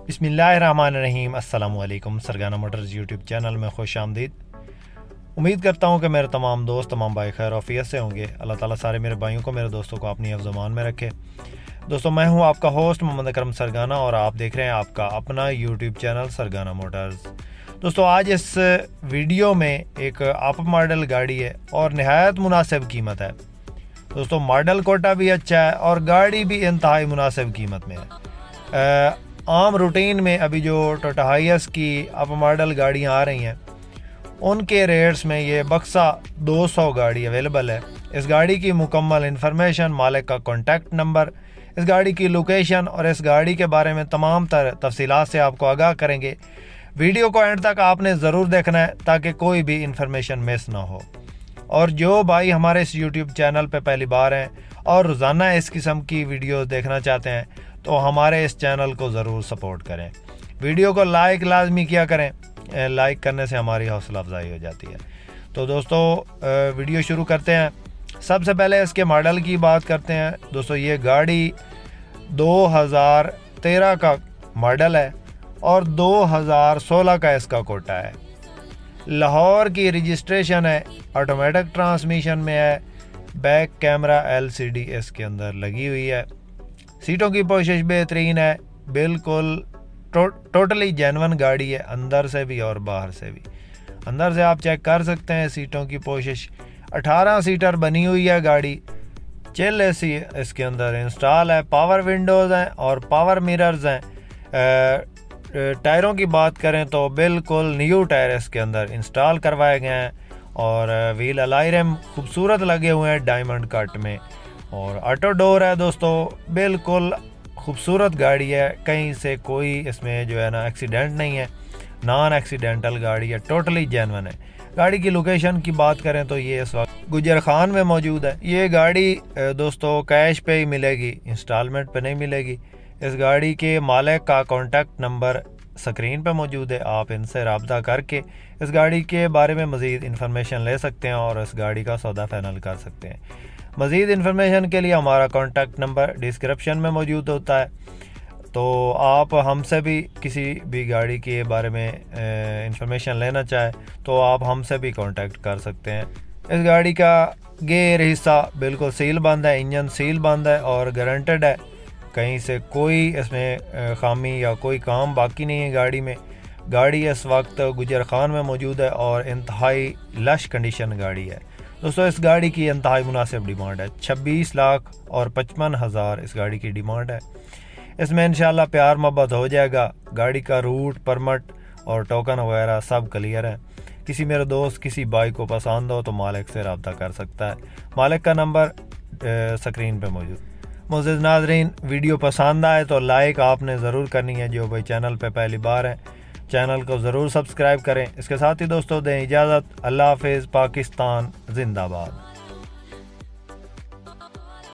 बिस्मिल्लाहिर्रहमानिर्रहीम। अस्सलाम वालेकुम। सरगाना मोटर्स यूट्यूब चैनल में खुश आमदीद। उम्मीद करता हूँ कि मेरे तमाम दोस्त तमाम भाई खैर आफियत से होंगे। अल्लाह ताला सारे मेरे भाइयों को, मेरे दोस्तों को अपनी ज़बान में रखे। दोस्तों, मैं हूँ आपका होस्ट मोहम्मद अकरम सरगाना और आप देख रहे हैं आपका अपना यूट्यूब चैनल सरगाना मोटर्स। दोस्तों, आज इस वीडियो में एक अप मॉडल गाड़ी है और नहायत मुनासिब कीमत है। दोस्तों, मॉडल कोटा भी अच्छा है और गाड़ी भी इंतहाई मुनासिब कीमत में है। आम रूटीन में अभी जो टोयोटा हाइएस की अप मॉडल गाड़ियाँ आ रही हैं उनके रेट्स में ये बक्सा 200 गाड़ी अवेलेबल है। इस गाड़ी की मुकम्मल इन्फॉर्मेशन, मालिक का कॉन्टैक्ट नंबर, इस गाड़ी की लोकेशन और इस गाड़ी के बारे में तमाम तफसीलात से आपको आगाह करेंगे। वीडियो को एंड तक आपने ज़रूर देखना है ताकि कोई भी इन्फॉर्मेशन मिस ना हो। और जो भाई हमारे इस यूट्यूब चैनल पे पहली बार हैं और रोज़ाना इस किस्म की वीडियो देखना चाहते हैं तो हमारे इस चैनल को ज़रूर सपोर्ट करें। वीडियो को लाइक लाजमी किया करें, लाइक करने से हमारी हौसला अफजाई हो जाती है। तो दोस्तों, वीडियो शुरू करते हैं। सबसे पहले इसके मॉडल की बात करते हैं। दोस्तों, ये गाड़ी 2013 का मॉडल है और 2016 का इसका कोटा है। लाहौर की रजिस्ट्रेशन है, ऑटोमेटिक ट्रांसमिशन में है, बैक कैमरा LCD इसके अंदर लगी हुई है। सीटों की पोशिश बेहतरीन है, बिल्कुल टोटली जेन्युइन गाड़ी है, अंदर से भी और बाहर से भी। अंदर से आप चेक कर सकते हैं सीटों की पोशिश। 18 सीटर बनी हुई है गाड़ी। चिल AC इसके अंदर इंस्टॉल है, पावर विंडोज़ हैं और पावर मिरर्स हैं। टायरों की बात करें तो बिल्कुल न्यू टायर इसके अंदर इंस्टॉल करवाए गए हैं और व्हील अलाई रिम खूबसूरत लगे हुए हैं डायमंड कट में और ऑटो डोर है। दोस्तों, बिल्कुल खूबसूरत गाड़ी है, कहीं से कोई इसमें जो है ना एक्सीडेंट नहीं है, नॉन एक्सीडेंटल गाड़ी है, टोटली जेन्युइन है। गाड़ी की लोकेशन की बात करें तो ये इस वक्त गुजर खान में मौजूद है। ये गाड़ी दोस्तों कैश पे ही मिलेगी, इंस्टॉलमेंट पे नहीं मिलेगी। इस गाड़ी के मालिक का कॉन्टैक्ट नंबर स्क्रीन पे मौजूद है, आप इनसे रब्ता करके इस गाड़ी के बारे में मज़ीद इन्फॉर्मेशन ले सकते हैं और इस गाड़ी का सौदा फाइनल कर सकते हैं। मज़ीद इन्फॉर्मेशन के लिए हमारा कॉन्टैक्ट नंबर डिस्क्रिप्शन में मौजूद होता है, तो आप हमसे भी किसी भी गाड़ी के बारे में इन्फॉर्मेशन लेना चाहे तो आप हमसे भी कांटेक्ट कर सकते हैं। इस गाड़ी का गेयर हिस्सा बिल्कुल सील बंद है, इंजन सील बंद है और गारंटेड है, कहीं से कोई इसमें खामी या कोई काम बाकी नहीं है गाड़ी में। गाड़ी इस वक्त गुजर खान में मौजूद है और इंतहाई लश कंडीशन गाड़ी है। दोस्तों, इस गाड़ी की इंतहाई मुनासिब डिमांड है, 26 लाख और 55 हज़ार इस गाड़ी की डिमांड है। इसमें इंशाल्लाह प्यार मोहब्बत हो जाएगा। गाड़ी का रूट, परमिट और टोकन वगैरह सब क्लियर है। किसी मेरे दोस्त किसी भाई को पसंद हो तो मालिक से रब्ता कर सकता है। मालिक का नंबर स्क्रीन पे मौजूद। मुअज़्ज़िज़ नाज़रीन, वीडियो पसंद आए तो लाइक आपने ज़रूर करनी है। जो भाई चैनल पे पहली बार है चैनल को ज़रूर सब्सक्राइब करें। इसके साथ ही दोस्तों दें इजाज़त। अल्लाह हाफ़िज़। पाकिस्तान जिंदाबाद।